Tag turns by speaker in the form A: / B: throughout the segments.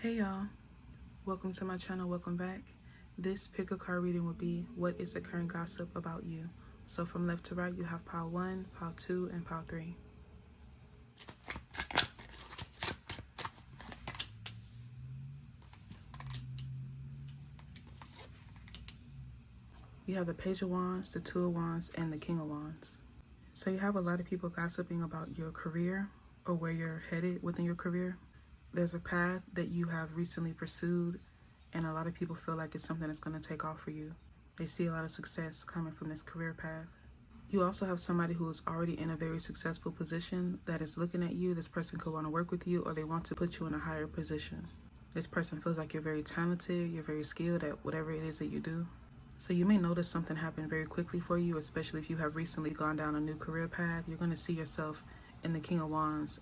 A: Hey y'all, welcome to my channel, welcome back. This pick a card reading will be what is the current gossip about you. So from left to right you have pile 1, pile 2, and pile 3. You have the Page of Wands, the Two of Wands, and the King of Wands. So you have a lot of people gossiping about your career or where you're headed within your career. There's a path that you have recently pursued, and a lot of people feel like it's something that's going to take off for you. They see a lot of success coming from this career path. You also have somebody who is already in a very successful position that is looking at you. This person could want to work with you, or they want to put you in a higher position. This person feels like you're very talented, you're very skilled at whatever it is that you do. So you may notice something happen very quickly for you, especially if you have recently gone down a new career path. You're going to see yourself in the King of Wands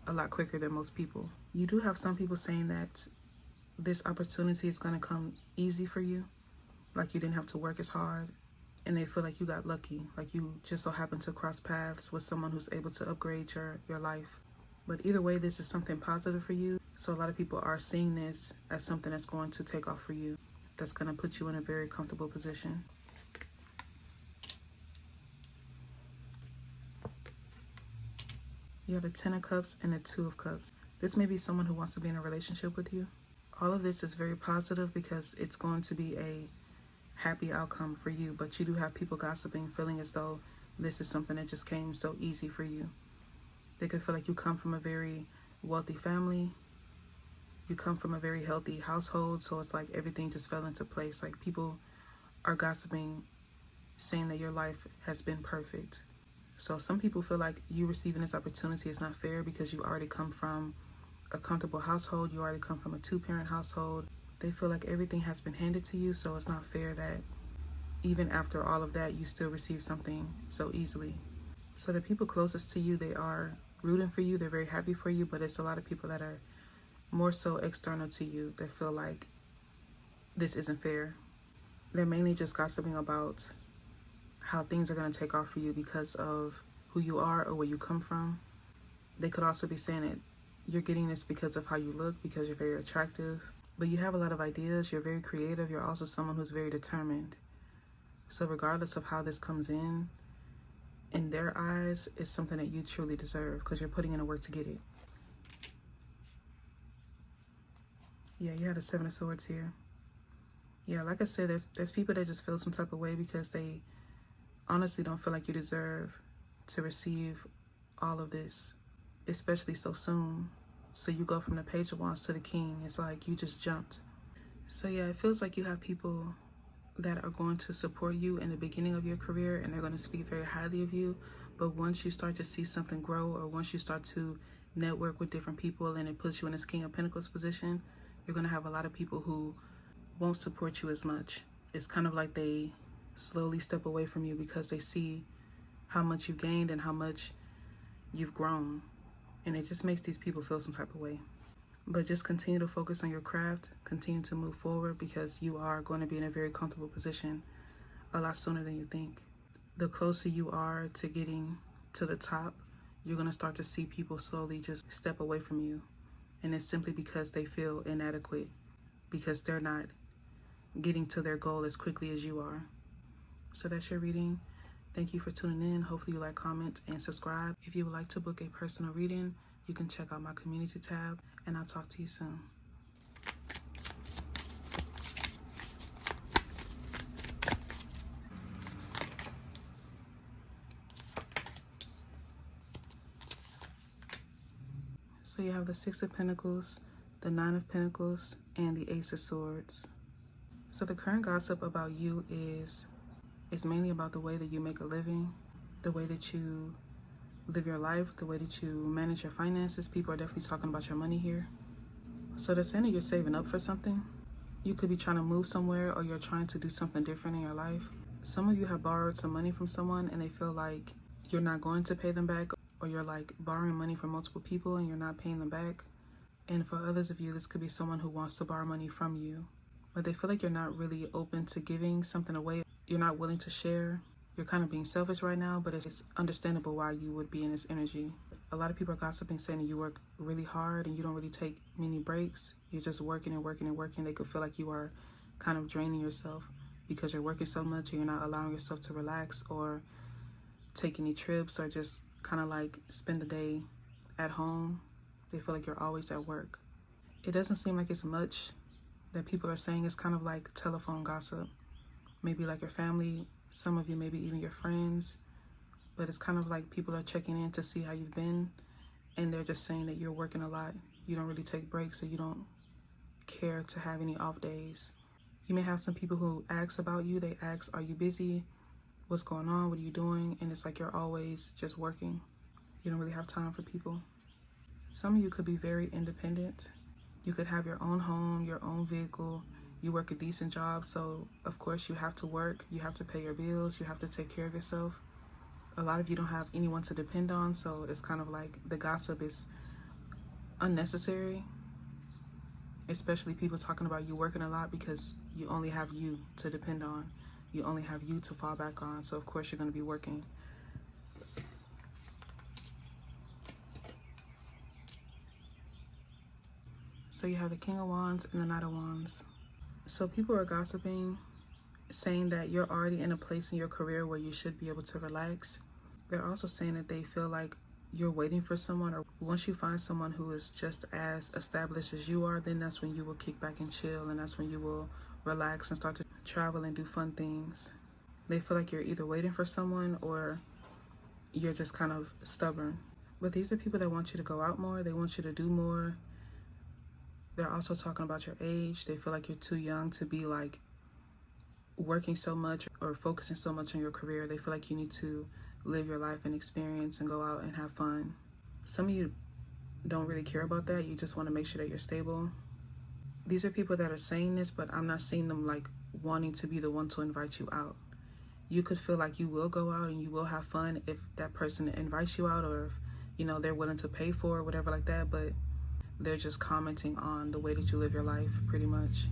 A: a lot quicker than most people. You do have some people saying that this opportunity is going to come easy for you, like you didn't have to work as hard, and they feel like you got lucky, like you just so happened to cross paths with someone who's able to upgrade your life. But either way, this is something positive for you. So a lot of people are seeing this as something that's going to take off for you, that's going to put you in a very comfortable position. You have the Ten of Cups and the Two of Cups. This may be someone who wants to be in a relationship with you. All of this is very positive because it's going to be a happy outcome for you, but you do have people gossiping, feeling as though this is something that just came so easy for you. They could feel like you come from a very wealthy family. You come from a very healthy household, so it's like everything just fell into place. Like people are gossiping, saying that your life has been perfect. So some people feel like you receiving this opportunity is not fair because you already come from a comfortable household. You already come from a two-parent household. They feel like everything has been handed to you, so it's not fair that even after all of that, you still receive something so easily. So the people closest to you, they are rooting for you. They're very happy for you, but it's a lot of people that are more so external to you that feel like this isn't fair. They're mainly just gossiping about how things are going to take off for you because of who you are or where you come from. They could also be saying that you're getting this because of how you look, because you're very attractive. But you have a lot of ideas, you're very creative, you're also someone who's very determined. So regardless of how this comes in their eyes, it's something that you truly deserve because you're putting in the work to get it. Yeah, you had a Seven of Swords here. Yeah, like I said, there's people that just feel some type of way because they honestly don't feel like you deserve to receive all of this, especially so soon. So you go from the Page of Wands to the King. It's like you just jumped. So yeah, it feels like you have people that are going to support you in the beginning of your career, and they're going to speak very highly of you. But once you start to see something grow, or once you start to network with different people and it puts you in this King of Pentacles position, you're going to have a lot of people who won't support you as much. It's kind of like they slowly step away from you because they see how much you've gained and how much you've grown, and it just makes these people feel some type of way. But just continue to focus on your craft, continue to move forward, because you are going to be in a very comfortable position a lot sooner than you think. The closer you are to getting to the top, you're going to start to see people slowly just step away from you, and it's simply because they feel inadequate, because they're not getting to their goal as quickly as you are. So that's your reading. Thank you for tuning in. Hopefully you like, comment, and subscribe. If you would like to book a personal reading, you can check out my community tab, and I'll talk to you soon. So you have the Six of Pentacles, the Nine of Pentacles, and the Ace of Swords. So the current gossip about you is mainly about the way that you make a living, the way that you live your life, the way that you manage your finances. People are definitely talking about your money here. So they're saying that you're saving up for something. You could be trying to move somewhere, or you're trying to do something different in your life. Some of you have borrowed some money from someone and they feel like you're not going to pay them back, or you're like borrowing money from multiple people and you're not paying them back. And for others of you, this could be someone who wants to borrow money from you, but they feel like you're not really open to giving something away. You're not willing to share. You're kind of being selfish right now, but it's understandable why you would be in this energy. A lot of people are gossiping, saying that you work really hard and you don't really take many breaks. You're just working and working and working. They could feel like you are kind of draining yourself because you're working so much and you're not allowing yourself to relax or take any trips or just kind of like spend the day at home. They feel like you're always at work. It doesn't seem like it's much that people are saying. It's kind of like telephone gossip. Maybe like your family, some of you, maybe even your friends. But it's kind of like people are checking in to see how you've been, and they're just saying that you're working a lot. You don't really take breaks, or you don't care to have any off days. You may have some people who ask about you. They ask, are you busy? What's going on? What are you doing? And it's like you're always just working. You don't really have time for people. Some of you could be very independent. You could have your own home, your own vehicle. You work a decent job, so of course you have to work. You have to pay your bills. You have to take care of yourself. A lot of you don't have anyone to depend on, so it's kind of like the gossip is unnecessary, especially people talking about you working a lot because you only have you to depend on. You only have you to fall back on, so of course you're going to be working. So you have the King of Wands and the Knight of Wands. So people are gossiping, saying that you're already in a place in your career where you should be able to relax. They're also saying that they feel like you're waiting for someone, or once you find someone who is just as established as you are, then that's when you will kick back and chill, and that's when you will relax and start to travel and do fun things. They feel like you're either waiting for someone or you're just kind of stubborn. But these are people that want you to go out more. They want you to do more. They're also talking about your age. They feel like you're too young to be like working so much or focusing so much on your career. They feel like you need to live your life and experience and go out and have fun. Some of you don't really care about that. You just want to make sure that you're stable. These are people that are saying this, but I'm not seeing them like wanting to be the one to invite you out. You could feel like you will go out and you will have fun if that person invites you out, or if, you know, they're willing to pay for it, whatever like that, but they're just commenting on the way that you live your life, pretty much.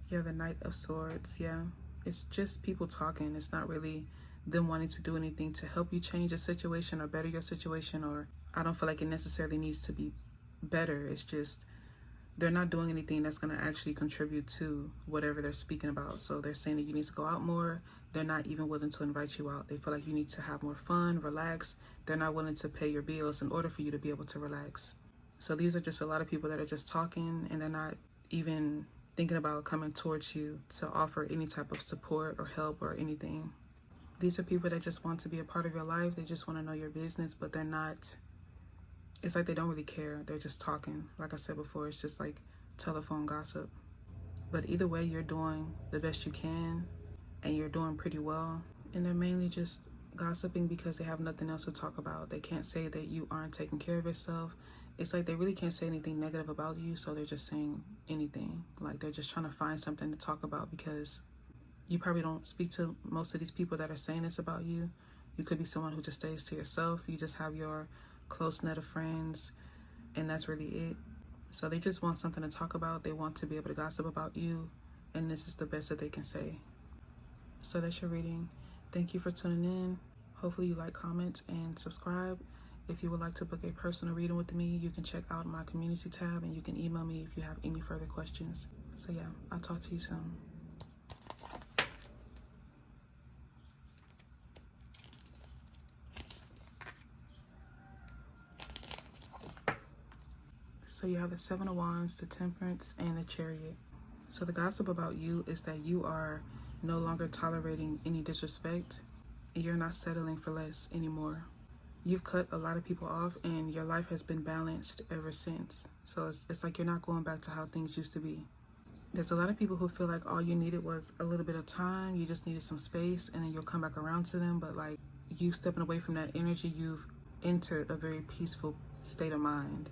A: Yeah, the Knight of Swords, yeah. It's just people talking. It's not really them wanting to do anything to help you change your situation or better your situation, or I don't feel like it necessarily needs to be better. It's just they're not doing anything that's going to actually contribute to whatever they're speaking about. So they're saying that you need to go out more. They're not even willing to invite you out. They feel like you need to have more fun, relax. They're not willing to pay your bills in order for you to be able to relax. So these are just a lot of people that are just talking, and they're not even thinking about coming towards you to offer any type of support or help or anything. These are people that just want to be a part of your life. They just want to know your business, but they're not, it's like they don't really care. They're just talking. Like I said before, it's just like telephone gossip. But either way, you're doing the best you can and you're doing pretty well. And they're mainly just gossiping because they have nothing else to talk about. They can't say that you aren't taking care of yourself. It's like they really can't say anything negative about you, so they're just saying anything. Like they're just trying to find something to talk about because you probably don't speak to most of these people that are saying this about you. You could be someone who just stays to yourself. You just have your close net of friends, and that's really it. So they just want something to talk about. They want to be able to gossip about you, and this is the best that they can say. So that's your reading. Thank you for tuning in. Hopefully you like, comment, and subscribe. If you would like to book a personal reading with me, you can check out my community tab, and you can email me if you have any further questions. So yeah, I'll talk to you soon. So you have the Seven of Wands, the Temperance, and the Chariot. So the gossip about you is that you are no longer tolerating any disrespect, and you're not settling for less anymore. You've cut a lot of people off, and your life has been balanced ever since. So it's like you're not going back to how things used to be. There's a lot of people who feel like all you needed was a little bit of time. You just needed some space, and then you'll come back around to them. But like you stepping away from that energy, you've entered a very peaceful state of mind.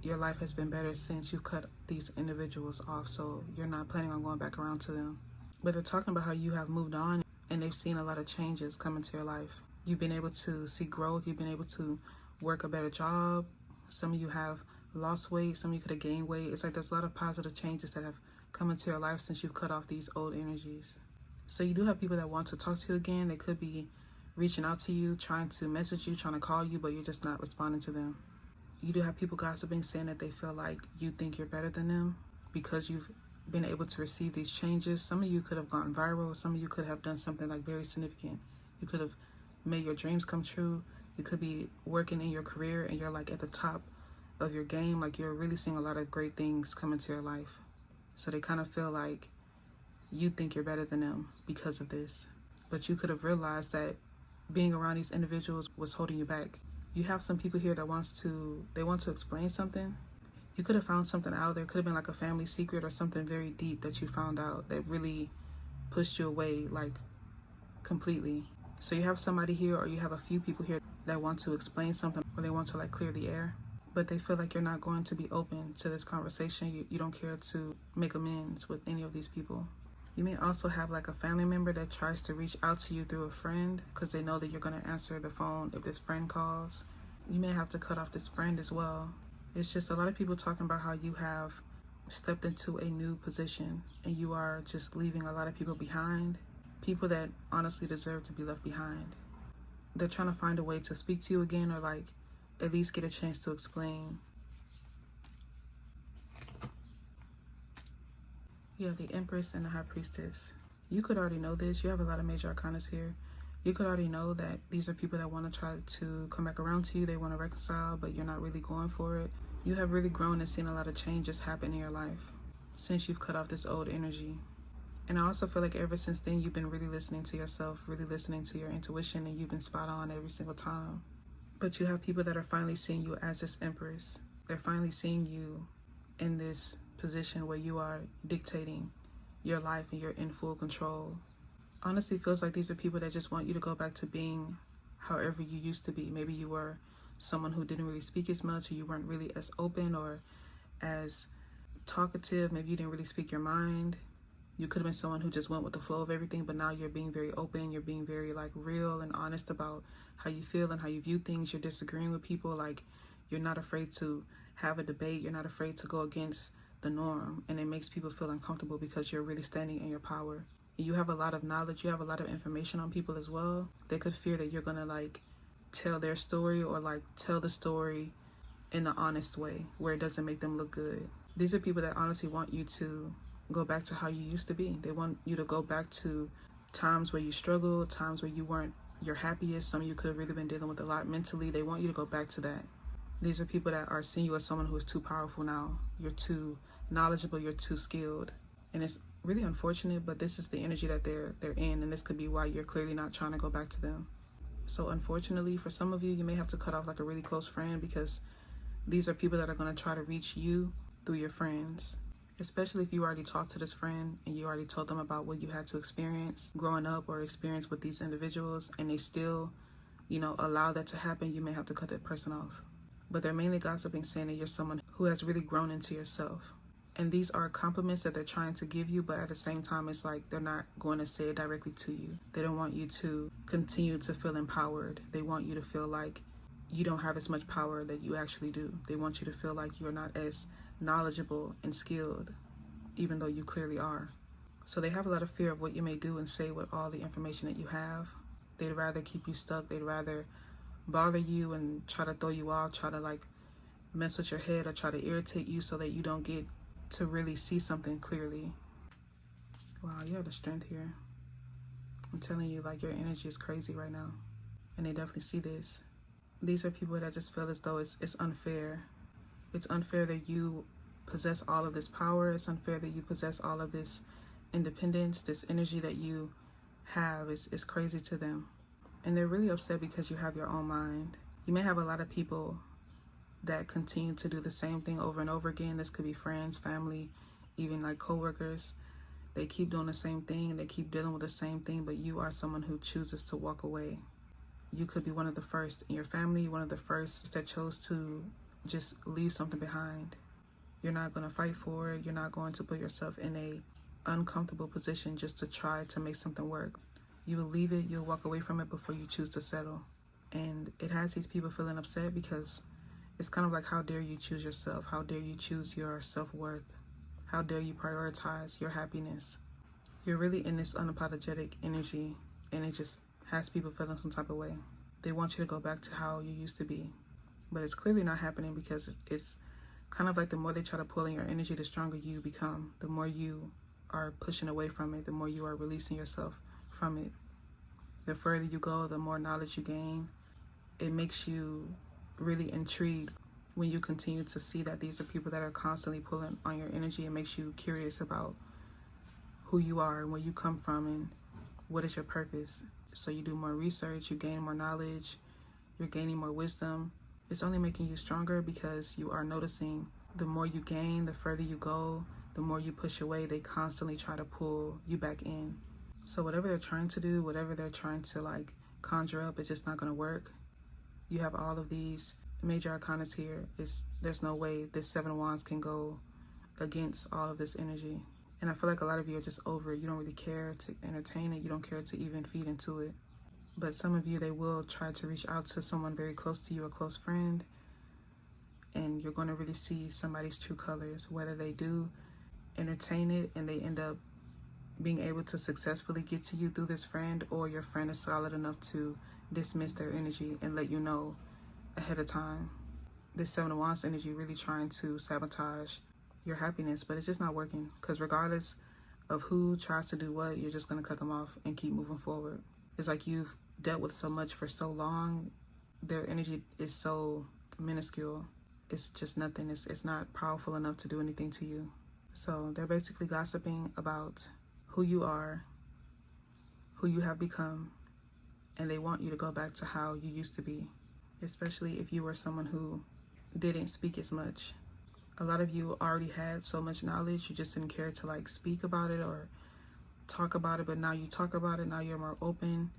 A: Your life has been better since you've cut these individuals off, so you're not planning on going back around to them. But they're talking about how you have moved on, and they've seen a lot of changes come into your life. You've been able to see growth. You've been able to work a better job. Some of you have lost weight. Some of you could have gained weight. It's like there's a lot of positive changes that have come into your life since you've cut off these old energies. So you do have people that want to talk to you again. They could be reaching out to you, trying to message you, trying to call you, but you're just not responding to them. You do have people gossiping, saying that they feel like you think you're better than them because you've been able to receive these changes. Some of you could have gone viral. Some of you could have done something like very significant. You could have made your dreams come true. You could be working in your career and you're like at the top of your game. Like you're really seeing a lot of great things come into your life. So they kind of feel like you think you're better than them because of this. But you could have realized that being around these individuals was holding you back. You have some people here that want to explain something. You could have found something out. There could have been like a family secret or something very deep that you found out that really pushed you away, like completely. So you have somebody here, or you have a few people here that want to explain something, or they want to like clear the air, but they feel like you're not going to be open to this conversation. You don't care to make amends with any of these people. You may also have like a family member that tries to reach out to you through a friend because they know that you're going to answer the phone if this friend calls. You may have to cut off this friend as well. It's just a lot of people talking about how you have stepped into a new position and you are just leaving a lot of people behind. People that honestly deserve to be left behind. They're trying to find a way to speak to you again, or like at least get a chance to explain. You have the Empress and the High Priestess. You could already know this. You have a lot of major arcanas here. You could already know that these are people that want to try to come back around to you. They want to reconcile, but you're not really going for it. You have really grown and seen a lot of changes happen in your life since you've cut off this old energy. And I also feel like ever since then, you've been really listening to yourself, really listening to your intuition, and you've been spot on every single time. But you have people that are finally seeing you as this Empress. They're finally seeing you in this position where you are dictating your life and you're in full control. Honestly, feels like these are people that just want you to go back to being however you used to be. Maybe you were someone who didn't really speak as much, or you weren't really as open or as talkative. Maybe you didn't really speak your mind. You could have been someone who just went with the flow of everything, but now you're being very open. You're being very like real and honest about how you feel and how you view things. You're disagreeing with people. Like you're not afraid to have a debate. You're not afraid to go against the norm, and it makes people feel uncomfortable because you're really standing in your power. You have a lot of knowledge. You have a lot of information on people as well. They could fear that you're gonna like tell their story, or like tell the story in an honest way where it doesn't make them look good. These are people that honestly want you to go back to how you used to be. They want you to go back to times where you struggled, times where you weren't your happiest. Some of you could have really been dealing with a lot mentally. They want you to go back to that. These are people that are seeing you as someone who is too powerful now. You're too knowledgeable, you're too skilled. And it's really unfortunate, but this is the energy that they're in, and this could be why you're clearly not trying to go back to them. So unfortunately, for some of you, you may have to cut off like a really close friend, because these are people that are going to try to reach you through your friends. Especially if you already talked to this friend and you already told them about what you had to experience growing up or experience with these individuals, and they still, allow that to happen, you may have to cut that person off. But they're mainly gossiping, saying that you're someone who has really grown into yourself. And these are compliments that they're trying to give you, but at the same time, it's like they're not going to say it directly to you. They don't want you to continue to feel empowered. They want you to feel like you don't have as much power that you actually do. They want you to feel like you're not as knowledgeable and skilled, even though you clearly are. So they have a lot of fear of what you may do and say with all the information that you have. They'd rather keep you stuck. They'd rather bother you and try to throw you off, try to like mess with your head or try to irritate you so that you don't get to really see something clearly. Wow, you have the strength here. I'm telling you, like, your energy is crazy right now, and they definitely see this. These are people that just feel as though it's unfair. It's unfair that you possess all of this power. It's unfair that you possess all of this independence. This energy that you have is crazy to them. And they're really upset because you have your own mind. You may have a lot of people that continue to do the same thing over and over again. This could be friends, family, even like coworkers. They keep doing the same thing and they keep dealing with the same thing, but you are someone who chooses to walk away. You could be one of the first in your family, one of the first that chose to just leave something behind. You're not going to fight for it. You're not going to put yourself in a uncomfortable position just to try to make something work. You will leave it, you'll walk away from it before you choose to settle. And it has these people feeling upset because it's kind of like, how dare you choose yourself? How dare you choose your self-worth? How dare you prioritize your happiness? You're really in this unapologetic energy, and it just has people feeling some type of way. They want you to go back to how you used to be. But it's clearly not happening, because it's kind of like the more they try to pull in your energy, the stronger you become. The more you are pushing away from it, the more you are releasing yourself from it. The further you go, the more knowledge you gain. It makes you really intrigued when you continue to see that these are people that are constantly pulling on your energy. It makes you curious about who you are and where you come from and what is your purpose. So you do more research, you gain more knowledge, you're gaining more wisdom. It's only making you stronger, because you are noticing the more you gain, the further you go, the more you push away, they constantly try to pull you back in. So whatever they're trying to do, whatever they're trying to like conjure up, it's just not going to work. You have all of these major arcanas here. There's no way this Seven of Wands can go against all of this energy. And I feel like a lot of you are just over it. You don't really care to entertain it. You don't care to even feed into it. But some of you, they will try to reach out to someone very close to you, a close friend, and you're going to really see somebody's true colors, whether they do entertain it and they end up being able to successfully get to you through this friend, or your friend is solid enough to dismiss their energy and let you know ahead of time. This Seven of Wands energy really trying to sabotage your happiness, but it's just not working, because regardless of who tries to do what, you're just going to cut them off and keep moving forward. It's like you've dealt with so much for so long, their energy is so minuscule. It's just nothing. It's not powerful enough to do anything to you. So they're basically gossiping about who you are, who you have become, and they want you to go back to how you used to be, especially if you were someone who didn't speak as much. A lot of you already had so much knowledge, you just didn't care to like speak about it or talk about it, but now you talk about it, now you're more open,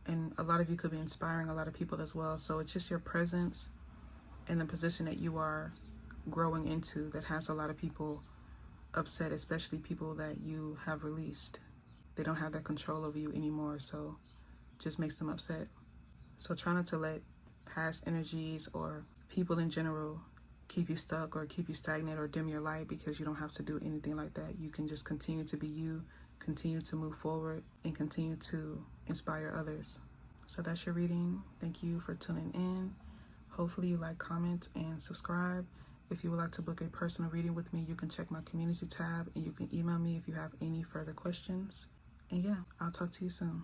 A: and a lot of you could be inspiring a lot of people as well. So it's just your presence and the position that you are growing into that has a lot of people upset, especially people that you have released. They don't have that control over you anymore, so just makes them upset. So try not to let past energies or people in general keep you stuck or keep you stagnant or dim your light, because you don't have to do anything like that. You can just continue to be you, continue to move forward, and continue to inspire others. So that's your reading. Thank you for tuning in. Hopefully you like, comment, and subscribe. If you would like to book a personal reading with me, you can check my community tab, and you can email me if you have any further questions. And yeah, I'll talk to you soon.